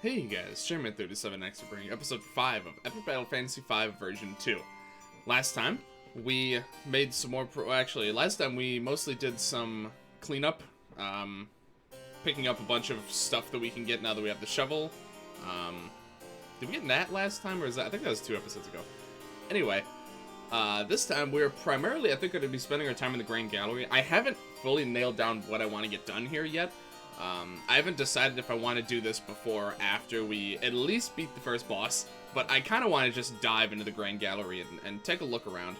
Hey guys, Chairman37X bringing episode 5 of Epic Battle Fantasy V version 2. Last time, we made some more actually, last time we mostly did some cleanup, picking up a bunch of stuff that we can get now that we have the shovel. Did we get that last time, or is that, I think that was 2 episodes ago. Anyway, this time we're primarily, I think, going to be spending our time in the Grand Gallery. I haven't fully nailed down what I want to get done here yet. I haven't decided if I want to do this before or after we at least beat the first boss, but I kind of want to just dive into the Grand Gallery and take a look around.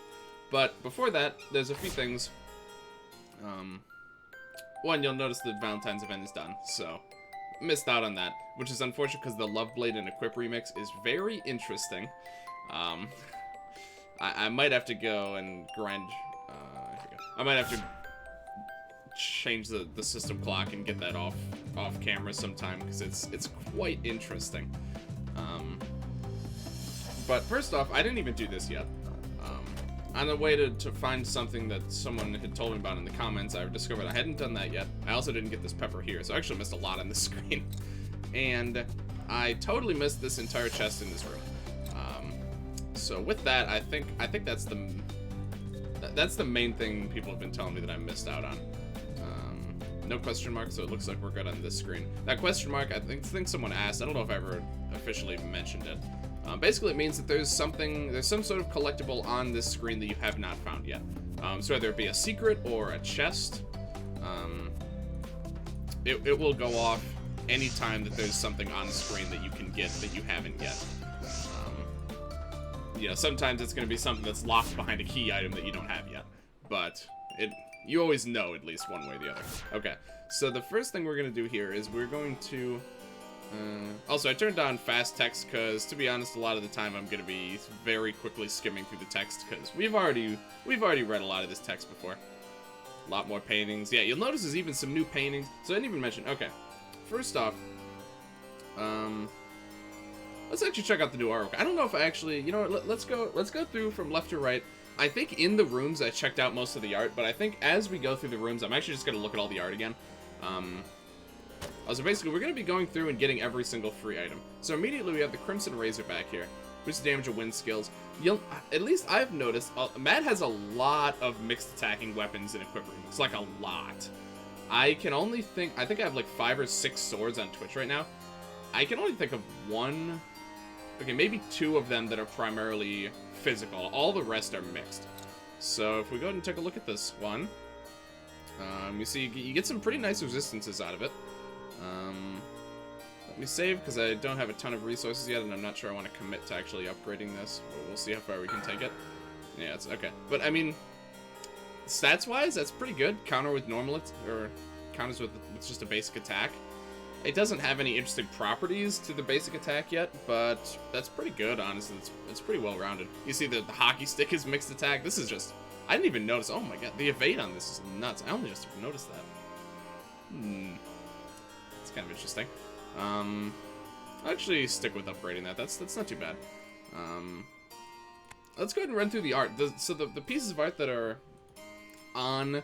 But before that, there's a few things. One, you'll notice that Valentine's event is done, so missed out on that, which is unfortunate because the Love Blade and Equip remix is very interesting. I might have to go and grind. Here we go. I might have to change the system clock and get that off camera sometime because it's quite interesting. But first off, I didn't even do this yet. On the way to find something that someone had told me about in the comments, I discovered I hadn't done that yet. I also didn't get this pepper here, so I actually missed a lot on this screen. And I totally missed this entire chest in this room. So with that, I think that's the main thing people have been telling me that I missed out on. No question mark, so it looks like we're good on this screen. That question mark, I think someone asked. I don't know if I ever officially mentioned it. Basically, it means that there's some sort of collectible on this screen that you have not found yet. So whether it be a secret or a chest, it will go off anytime that there's something on the screen that you can get that you haven't yet. You know, sometimes it's going to be something that's locked behind a key item that you don't have yet, but you always know at least one way or the other. Okay, so the first thing we're going to do here is we're going to... also, I turned on fast text because, to be honest, a lot of the time I'm going to be very quickly skimming through the text because we've already read a lot of this text before. A lot more paintings. Yeah, you'll notice there's even some new paintings. So I didn't even mention... Okay, first off, let's actually check out the new artwork. I don't know if I actually... You know what, let's go through from left to right. I think in the rooms I checked out most of the art, but I think as we go through the rooms, I'm actually just going to look at all the art again. So basically, we're going to be going through and getting every single free item. So immediately we have the Crimson Razor back here, which is damage and wind skills. At least I've noticed, Matt has a lot of mixed attacking weapons and equipment. It's like a lot. I think I have like 5 or 6 swords on Twitch right now. I can only think of one, okay, maybe 2 of them that are primarily physical. All the rest are mixed. So if we go ahead and take a look at this one, you see you get some pretty nice resistances out of it. Let me save because I don't have a ton of resources yet, and I'm not sure I want to commit to actually upgrading this. But we'll see how far we can take it. Yeah, it's okay. But I mean, stats-wise, that's pretty good. Counter with normal, or counters with just a basic attack. It doesn't have any interesting properties to the basic attack yet, but that's pretty good, honestly. It's pretty well-rounded. You see the hockey stick is mixed attack. This is just... I didn't even notice... Oh my god, the evade on this is nuts. I only just noticed that. It's kind of interesting. I'll actually stick with upgrading that. That's not too bad. Let's go ahead and run through the art. So the pieces of art that are on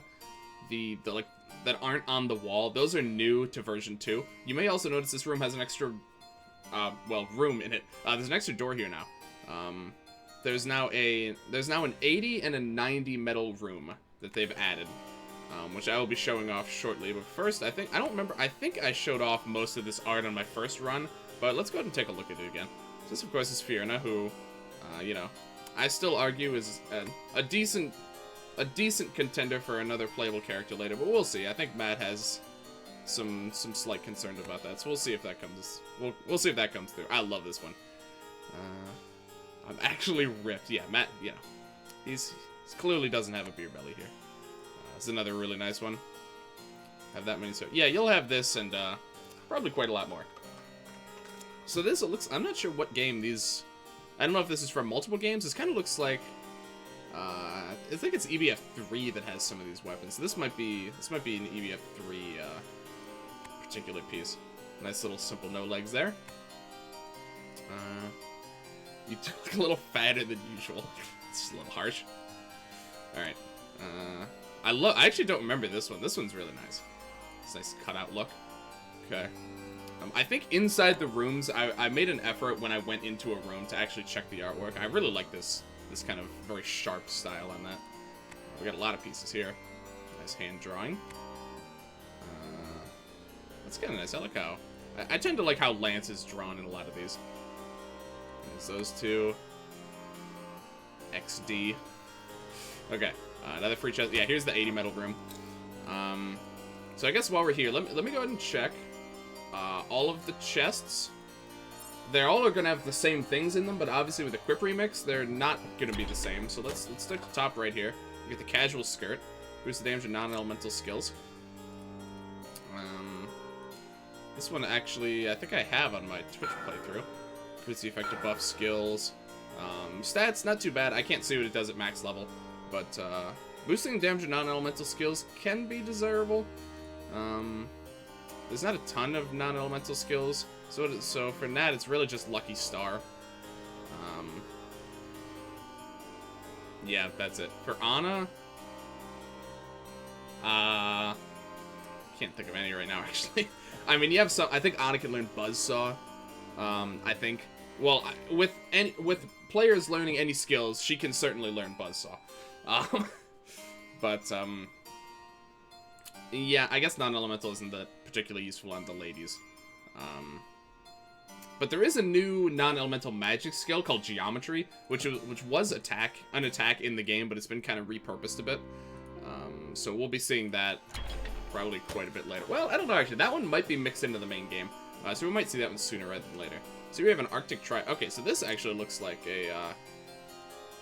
that aren't on the wall, those are new to version 2. You may also notice this room has an extra, room in it. There's an extra door here now. There's now an 80 and a 90 metal room that they've added, which I will be showing off shortly. But first, I think I showed off most of this art on my first run, but let's go ahead and take a look at it again. So this, of course, is Fiona, who, you know, I still argue is a decent contender for another playable character later, but we'll see. I think Matt has some slight concerns about that, so we'll see if that comes. We'll see if that comes through. I love this one. I'm actually ripped. Yeah, Matt. Yeah, he clearly doesn't have a beer belly here. It's another really nice one. Have that many. So yeah, you'll have this and probably quite a lot more. So this looks. I'm not sure what game these. I don't know if this is from multiple games. This kind of looks like. I think it's EBF3 that has some of these weapons. So this might be an EBF3 particular piece. Nice little simple no legs there. You look a little fatter than usual. It's just a little harsh. All right. I actually don't remember this one. This one's really nice. It's a nice cutout look. Okay. I think inside the rooms, I made an effort when I went into a room to actually check the artwork. I really like this kind of very sharp style on that. We got a lot of pieces here. Nice hand drawing. That's kind of nice. I like how... I tend to like how Lance is drawn in a lot of these. There's those two. XD. Okay. Another free chest. Yeah, here's the 80 metal room. So I guess while we're here, let me go ahead and check all of the chests. They're all going to have the same things in them, but obviously with the Equip Remix, they're not going to be the same. So let's start at the top right here. You get the Casual Skirt. Boost the damage of non-elemental skills. This one actually, I think I have on my Twitch playthrough. Boosts the effective buff skills. Stats, not too bad. I can't see what it does at max level, but boosting damage of non-elemental skills can be desirable. There's not a ton of non-elemental skills, so for Nat, it's really just Lucky Star. Yeah, that's it. For Ana, can't think of any right now, actually. I mean, you have some. I think Ana can learn Buzzsaw. I think. Well, with players learning any skills, she can certainly learn Buzzsaw. Yeah, I guess non-elemental isn't that particularly useful on the ladies. But there is a new non-elemental magic skill called Geometry, which was an attack in the game, but it's been kind of repurposed a bit. So we'll be seeing that probably quite a bit later. Well, I don't know, actually. That one might be mixed into the main game. So we might see that one sooner rather than later. So we have an Arctic Okay, so this actually looks like a...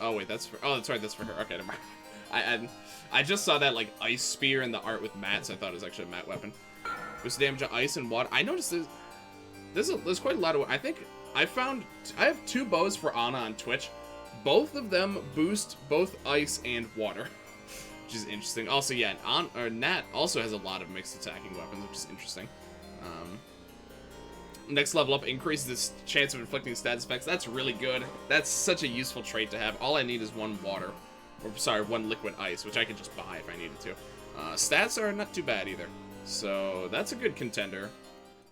Oh, wait, that's for... Oh, that's right, that's for her. Okay, never mind. I just saw that, like, ice spear in the art with Matt, so I thought it was actually a Matt weapon. Boost damage of ice and water. I noticed there's quite a lot of... I think I have 2 bows for Ana on Twitch. Both of them boost both ice and water, which is interesting. Also, yeah, Nat also has a lot of mixed attacking weapons, which is interesting. Next level up increases this chance of inflicting status effects. That's really good. That's such a useful trait to have. All I need is 1 water. Or, sorry, 1 liquid ice, which I could just buy if I needed to. Stats are not too bad either. So, that's a good contender.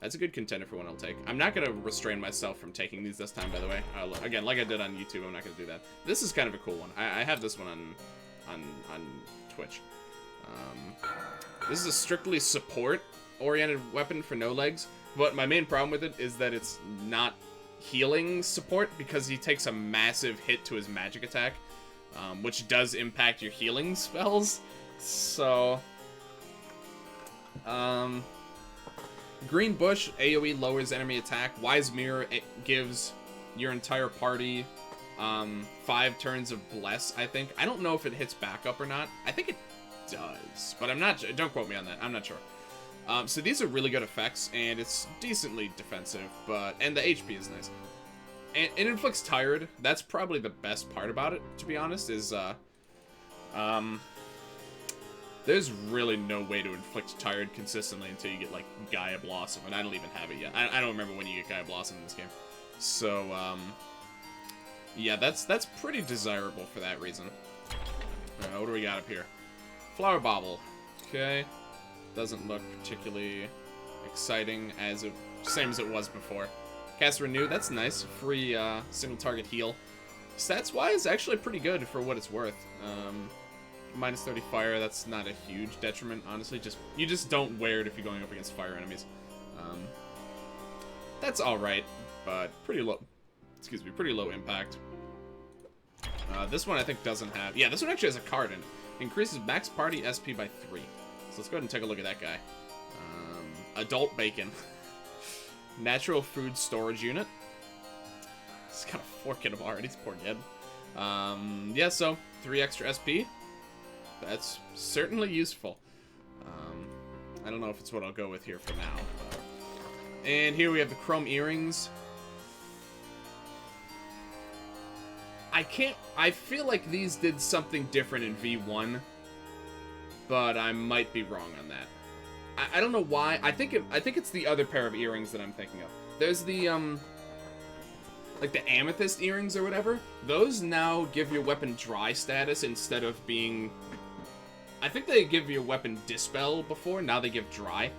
That's a good contender for one I'll take. I'm not going to restrain myself from taking these this time, by the way. Again, like I did on YouTube, I'm not going to do that. This is kind of a cool one. I have this one on Twitch. This is a strictly support-oriented weapon for no legs. But my main problem with it is that it's not healing support because he takes a massive hit to his magic attack, which does impact your healing spells. So, Green Bush AoE lowers enemy attack. Wise Mirror gives your entire party 5 turns of Bless, I think. I don't know if it hits back up or not. I think it does, but I'm not. Don't quote me on that. I'm not sure. So these are really good effects, and it's decently defensive, and the HP is nice. And it inflicts Tired. That's probably the best part about it, to be honest, is, there's really no way to inflict Tired consistently until you get, like, Gaia Blossom, and I don't even have it yet. I don't remember when you get Gaia Blossom in this game. So, yeah, that's pretty desirable for that reason. What do we got up here? Flower Bobble. Okay. Doesn't look particularly exciting same as it was before. Cast Renew, that's nice. Free single target heal. Stats wise, actually pretty good for what it's worth. Minus 30 fire, that's not a huge detriment, honestly. You just don't wear it if you're going up against fire enemies. That's alright, but pretty low. Excuse me, pretty low impact. This one I think doesn't have. Yeah, this one actually has a card in it. Increases max party SP by 3. So let's go ahead and take a look at that guy. Adult Bacon. Natural Food Storage Unit. He's got a fork in him already, this poor kid. Yeah, so 3 extra SP. That's certainly useful. I don't know if it's what I'll go with here for now. And here we have the Chrome Earrings. I feel like these did something different in V1. But I might be wrong on that. I don't know why. I think it's the other pair of earrings that I'm thinking of. There's the like the amethyst earrings or whatever. Those now give your weapon dry status instead of being. I think they give your weapon dispel before. Now they give dry.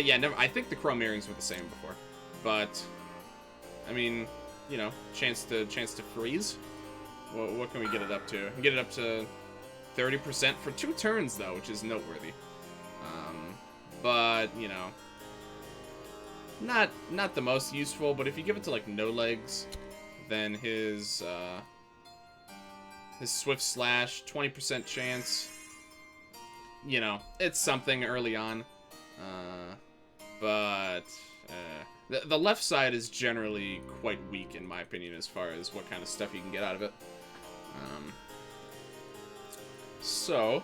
Yeah, never. I think the chrome earrings were the same before, but I mean, you know, chance to freeze. What can we get it up to? We can get it up to 30% for 2 turns though, which is noteworthy. But you know, not the most useful. But if you give it to like no legs, then his swift slash 20% chance. You know, it's something early on. But the left side is generally quite weak in my opinion as far as what kind of stuff you can get out of it. So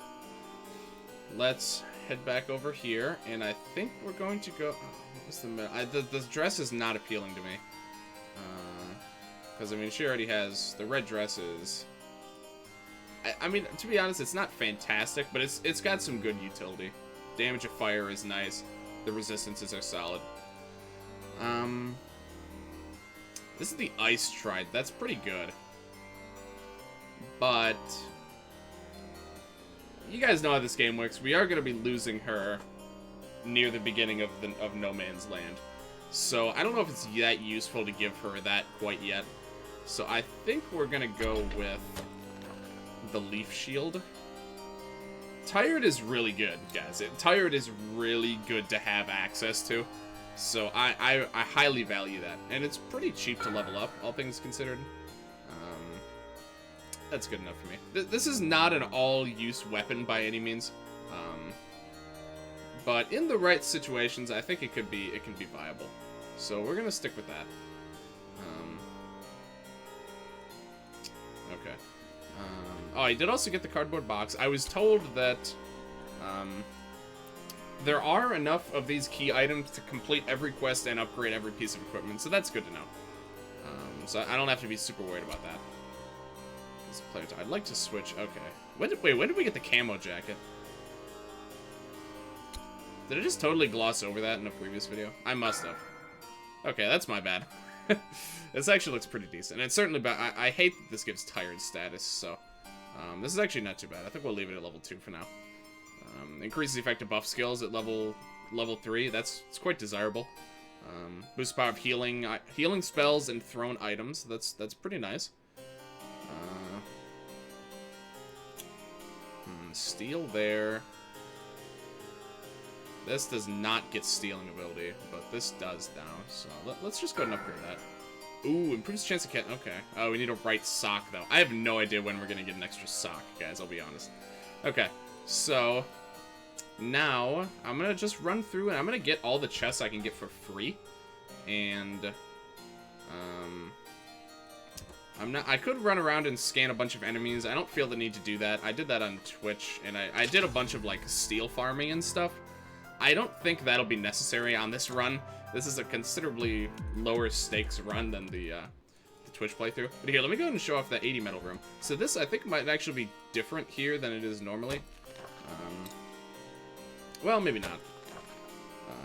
let's head back over here, and I think we're going to go. What's the dress is not appealing to me, because I mean she already has the red dresses. I mean, to be honest, it's not fantastic, but it's got some good utility. Damage of fire is nice. The resistances are solid. This is the Ice Trident. That's pretty good. But you guys know how this game works. We are going to be losing her near the beginning of No Man's Land. So I don't know if it's that useful to give her that quite yet. So I think we're going to go with the Leaf Shield. Tired is really good, guys. Tired is really good to have access to. So I highly value that. And it's pretty cheap to level up, all things considered. That's good enough for me. This is not an all-use weapon by any means. But in the right situations, I think it can be viable. So we're going to stick with that. Okay. Oh, I did also get the cardboard box. I was told that there are enough of these key items to complete every quest and upgrade every piece of equipment, so that's good to know. So I don't have to be super worried about that. I'd like to switch. Okay. When did we get the camo jacket? Did I just totally gloss over that in a previous video? I must have. Okay, that's my bad. This actually looks pretty decent. And it's certainly bad. I hate that this gives tired status, so this is actually not too bad. I think we'll leave it at level 2 for now. Increases the effective buff skills at level 3. It's quite desirable. Boost power of healing spells and thrown items. That's pretty nice. Steal there. This does not get stealing ability, but this does now. So let's just go ahead and upgrade that. Ooh, improves chance of okay. Oh, we need a right sock though. I have no idea when we're gonna get an extra sock, guys. I'll be honest. Okay, so now I'm gonna just run through and I'm gonna get all the chests I can get for free, and I could run around and scan a bunch of enemies. I don't feel the need to do that. I did that on Twitch, and I did a bunch of, like, steel farming and stuff. I don't think that'll be necessary on this run. This is a considerably lower stakes run than the Twitch playthrough. But here, let me go ahead and show off the 80 metal room. So this, I think, might actually be different here than it is normally. Well, maybe not.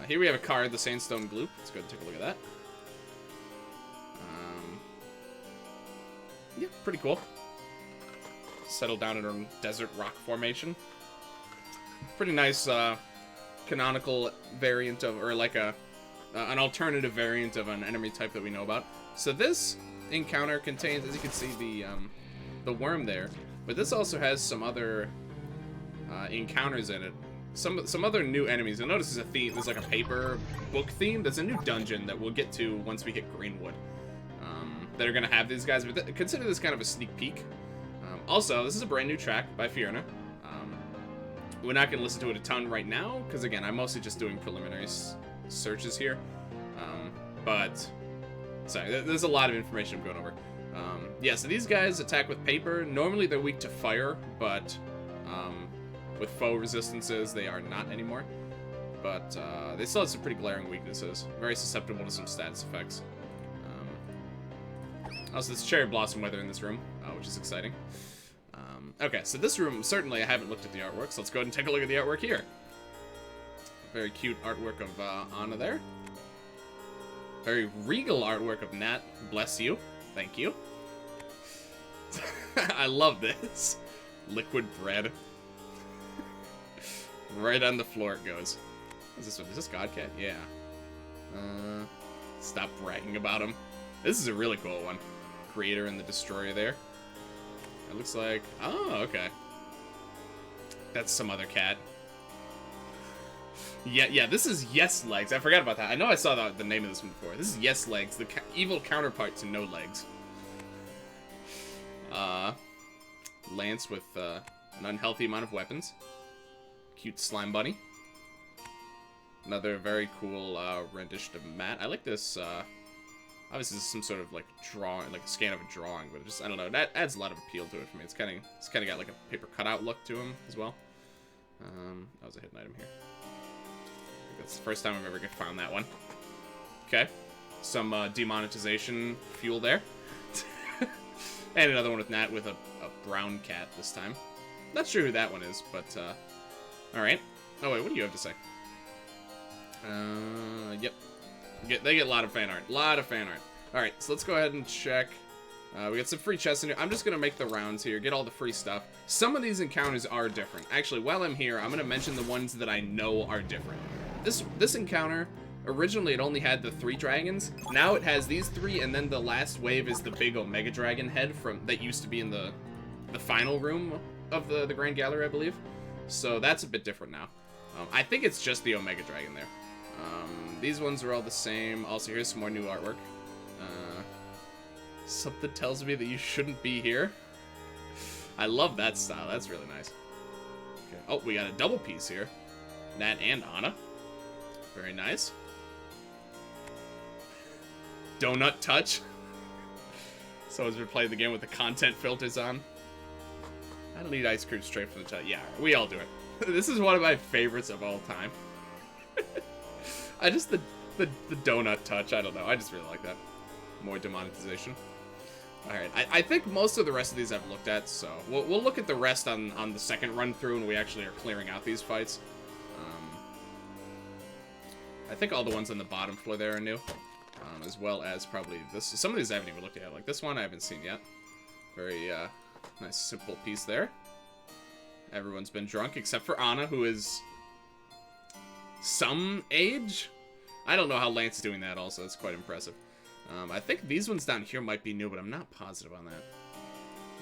Here we have a card, the Sandstone Gloop. Let's go ahead and take a look at that. Yeah, pretty cool. Settle down in a desert rock formation. Pretty nice canonical variant of, or like an alternative variant of an enemy type that we know about. So this encounter contains, as you can see, the worm there, but this also has some other encounters in it. Some other new enemies. You'll notice there's a theme. There's like a paper book theme. There's a new dungeon that we'll get to once we hit Greenwood. That are going to have these guys, but consider this kind of a sneak peek. Also, this is a brand new track by Fiona. We're not going to listen to it a ton right now, because again, I'm mostly just doing preliminary searches here. But, sorry, there's a lot of information I'm going over. Yeah, so these guys attack with paper. Normally they're weak to fire, but with foe resistances, they are not anymore. But they still have some pretty glaring weaknesses. Very susceptible to some status effects. Also, there's cherry blossom weather in this room, which is exciting. Okay, so this room, certainly I haven't looked at the artwork, so let's go ahead and take a look at the artwork here. Very cute artwork of Anna there. Very regal artwork of Nat. Bless you. Thank you. I love this. Liquid bread. Right on the floor it goes. What's this one? Is this Godcat? Yeah. Stop bragging about him. This is a really cool one. Creator and the Destroyer there. It looks like... Oh, okay. That's some other cat. Yeah, this is Yes Legs. I forgot about that. I know I saw the name of this one before. This is Yes Legs, the evil counterpart to No Legs. Lance with an unhealthy amount of weapons. Cute slime bunny. Another very cool rendition of Matt. I like this. Obviously, this is some sort of like drawing, like a scan of a drawing, but it just, I don't know, that adds a lot of appeal to it for me. It's kind of got like a paper cutout look to him as well. That was a hidden item here. I think that's the first time I've ever found that one. Okay, some demonetization fuel there. And another one with Nat with a brown cat this time. Not sure who that one is, but alright. Oh wait, what do you have to say? Yep. They get a lot of fan art. Alright, so let's go ahead and check. We got some free chests in here. I'm just going to make the rounds here, get all the free stuff. Some of these encounters are different. Actually, while I'm here, I'm going to mention the ones that I know are different. This encounter, originally it only had the 3 dragons. Now it has these 3, and then the last wave is the big Omega Dragon head that used to be in the final room of the Grand Gallery, I believe. So that's a bit different now. I think it's just the Omega Dragon there. These ones are all the same. Also, here's some more new artwork. Something tells me that you shouldn't be here. I love that style. That's really nice. Okay. Oh, we got a double piece here. Nat and Anna. Very nice. Donut touch. Someone's been playing the game with the content filters on. I don't eat ice cream straight from the top. Yeah, we all do it. This is one of my favorites of all time. The donut touch, I don't know. I just really like that. More demonetization. Alright, I think most of the rest of these I've looked at, so we'll look at the rest on the second run through when we actually are clearing out these fights. I think all the ones on the bottom floor there are new. As well as probably this. Some of these I haven't even looked at. Like this one I haven't seen yet. Very nice simple piece there. Everyone's been drunk except for Anna, who is some age. I don't know how Lance is doing that also. That's quite impressive. I think these ones down here might be new, but I'm not positive on that.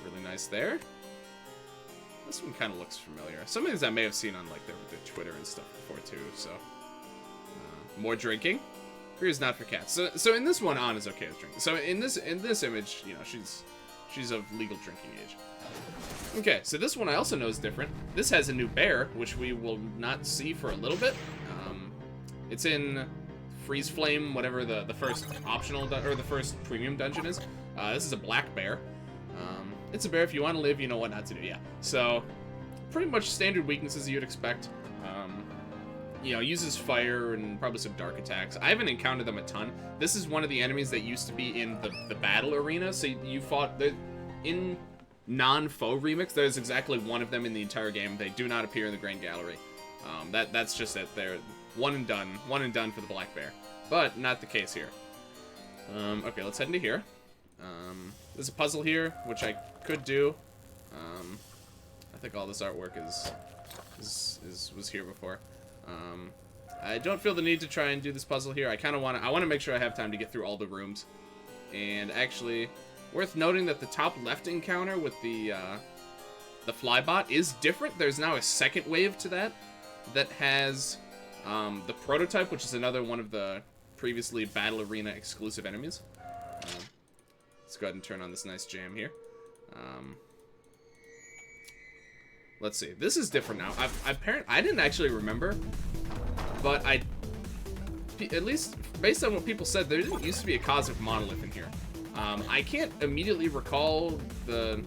Really nice there. This one kind of looks familiar. Some of these I may have seen on like their Twitter and stuff before too, so. More drinking. Beer is not for cats. So in this one, Anna's okay with drinking. So in this image, you know, she's of legal drinking age. Okay, so this one I also know is different. This has a new bear, which we will not see for a little bit. It's in Freeze Flame, whatever the first optional or the first premium dungeon is. This is a black bear. It's a bear. If you want to live, you know what not to do. Yeah. So pretty much standard weaknesses you'd expect. You know, uses fire and probably some dark attacks. I haven't encountered them a ton. This is one of the enemies that used to be in the battle arena. So you fought in non-foe remix. There's exactly one of them in the entire game. They do not appear in the Grand Gallery. That's just it. They're one and done for the black bear. But not the case here. Okay, let's head into here. There's a puzzle here, which I could do. I think all this artwork was here before. I don't feel the need to try and do this puzzle here. I want to make sure I have time to get through all the rooms. And actually, worth noting that the top left encounter with the flybot is different. There's now a second wave to that has the prototype, which is another one of the previously Battle Arena exclusive enemies. Let's go ahead and turn on this nice jam here. Let's see. This is different now. I didn't actually remember, but at least based on what people said, there didn't used to be a cosmic monolith in here. I can't immediately recall the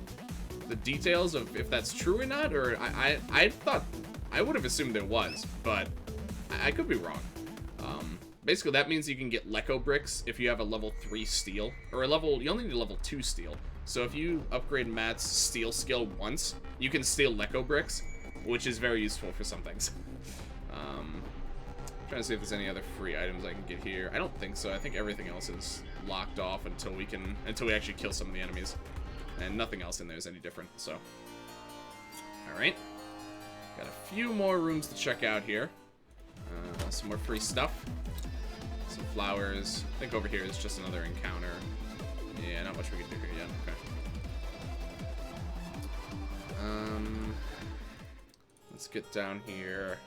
details of if that's true or not, or I thought I would have assumed there was, but I could be wrong. Basically, that means you can get Leco bricks if you have a level 3 steel, or you only need a level 2 steel. So if you upgrade Matt's steel skill once, you can steal Leco bricks, which is very useful for some things. Trying to see if there's any other free items I can get here. I don't think so. I think everything else is locked off until we actually kill some of the enemies, and nothing else in there is any different. So, all right, got a few more rooms to check out here. Some more free stuff. Some flowers. I think over here is just another encounter. Yeah, not much we can do here yet. Okay. Let's get down here.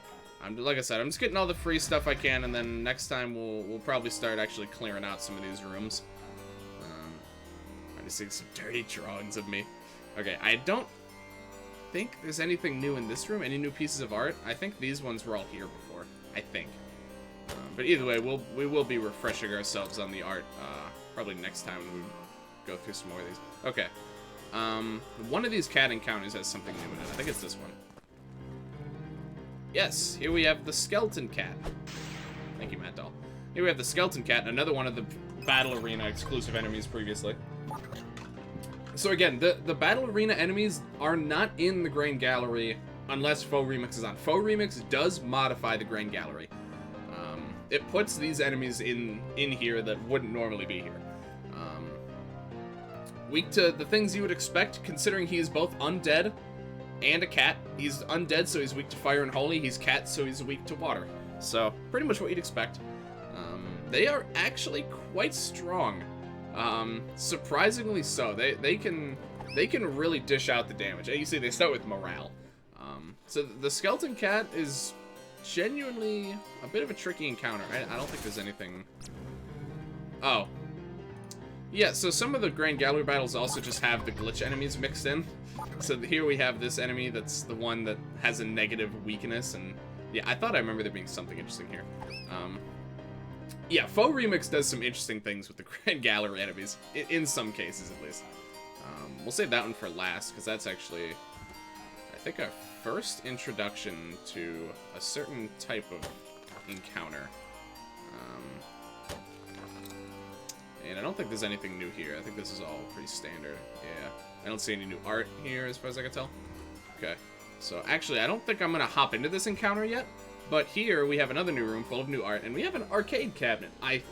Like I said, I'm just getting all the free stuff I can, and then next time we'll probably start actually clearing out some of these rooms. I'm just seeing some dirty drawings of me. Okay, I don't think there's anything new in this room. Any new pieces of art? I think these ones were all here before. I think. But either way, we will be refreshing ourselves on the art probably next time when we go through some more of these. Okay. One of these cat encounters has something new in it. I think it's this one. Yes, here we have the skeleton cat. Thank you, Matt Doll. Here we have the skeleton cat, another one of the battle arena exclusive enemies previously. So again, the battle arena enemies are not in the Grain Gallery unless Faux Remix is on. Faux Remix does modify the Grain Gallery. It puts these enemies in here that wouldn't normally be here. Weak to the things you would expect, considering he is both undead and a cat. He's undead, so he's weak to fire and holy. He's cat, so he's weak to water. So, pretty much what you'd expect. They are actually quite strong. Surprisingly so. They can really dish out the damage. You see, they start with morale. So the skeleton cat is genuinely a bit of a tricky encounter. I don't think there's anything... Oh. Yeah, so some of the Grand Gallery battles also just have the glitch enemies mixed in. So here we have this enemy that's the one that has a negative weakness, and yeah, I thought I remember there being something interesting here. Yeah, Faux Remix does some interesting things with the Grand Gallery enemies, in some cases at least. We'll save that one for last, because that's actually, I think, our first introduction to a certain type of encounter. And I don't think there's anything new here. I think this is all pretty standard. Yeah. I don't see any new art here as far as I can tell. Okay. So actually, I don't think I'm going to hop into this encounter yet. But here we have another new room full of new art. And we have an arcade cabinet. I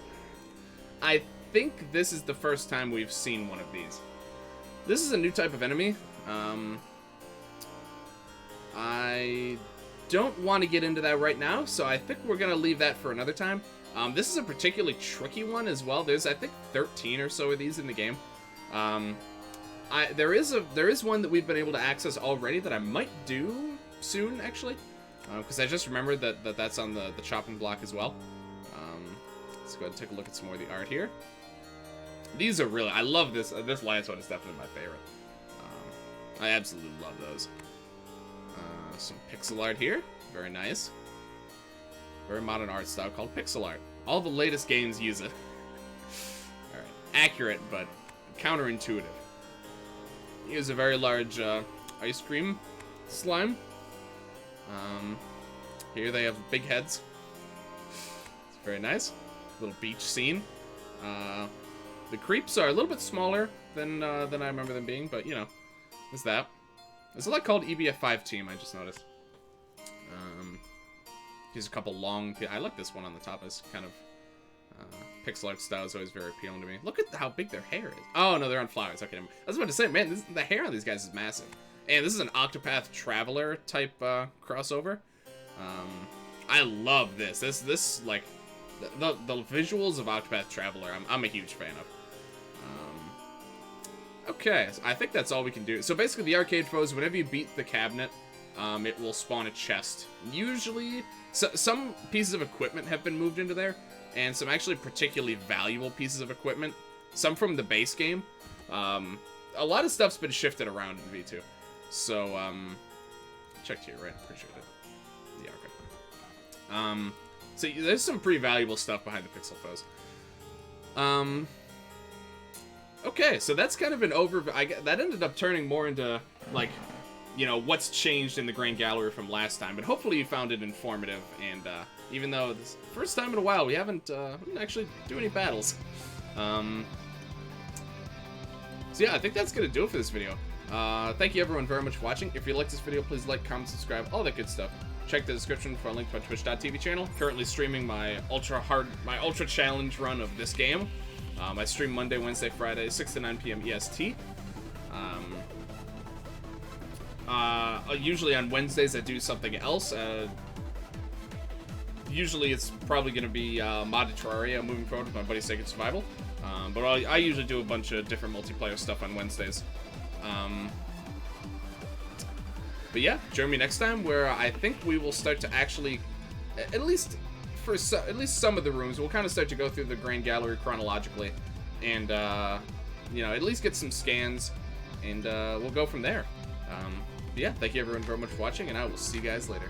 think this is the first time we've seen one of these. This is a new type of enemy. I don't want to get into that right now. So I think we're going to leave that for another time. This is a particularly tricky one as well. There's, I think, 13 or so of these in the game. There is one that we've been able to access already that I might do soon, actually. Because I just remembered that that's on the chopping block as well. Let's go ahead and take a look at some more of the art here. These are really... I love this. This last one is definitely my favorite. I absolutely love those. Some pixel art here. Very nice. Very modern art style called pixel art. All the latest games use it. Alright. Accurate, but counterintuitive. Here's a very large ice cream slime. Here they have big heads. It's very nice. Little beach scene. The creeps are a little bit smaller than I remember them being, but you know, there's that. There's a lot called EBF5 team, I just noticed. Here's a couple long... I like this one on the top. It's kind of... pixel art style is always very appealing to me. Look at how big their hair is. Oh, no, they're on flowers. Okay, I was about to say, man, the hair on these guys is massive. And this is an Octopath Traveler type crossover. I love this. This like... The visuals of Octopath Traveler, I'm a huge fan of. Okay, so I think that's all we can do. So basically, the arcade foes, whenever you beat the cabinet, it will spawn a chest. Usually... So, some pieces of equipment have been moved into there, and some actually particularly valuable pieces of equipment. Some from the base game. A lot of stuff's been shifted around in V2. So, checked here, right? Pretty sure I did. Yeah, okay. So there's some pretty valuable stuff behind the pixel foes. Okay, so that's kind of an overview. That ended up turning more into, like... you know, what's changed in the Grand Gallery from last time, but hopefully you found it informative, and even though this is the first time in a while, we didn't actually do any battles. So yeah, I think that's gonna do it for this video. Thank you everyone very much for watching. If you liked this video, please like, comment, subscribe, all that good stuff. Check the description for a link to my twitch.tv channel. Currently streaming my ultra challenge run of this game. I stream Monday, Wednesday, Friday, 6 to 9 p.m. EST. Usually on Wednesdays I do something else. usually it's probably going to be modded Terraria moving forward with my buddy Sacred Survival. But I usually do a bunch of different multiplayer stuff on Wednesdays. But yeah, join me next time where I think we will start to actually, at least some of the rooms, we'll kind of start to go through the Grand Gallery chronologically, and you know, at least get some scans, and we'll go from there. But yeah, thank you everyone very much for watching, and I will see you guys later.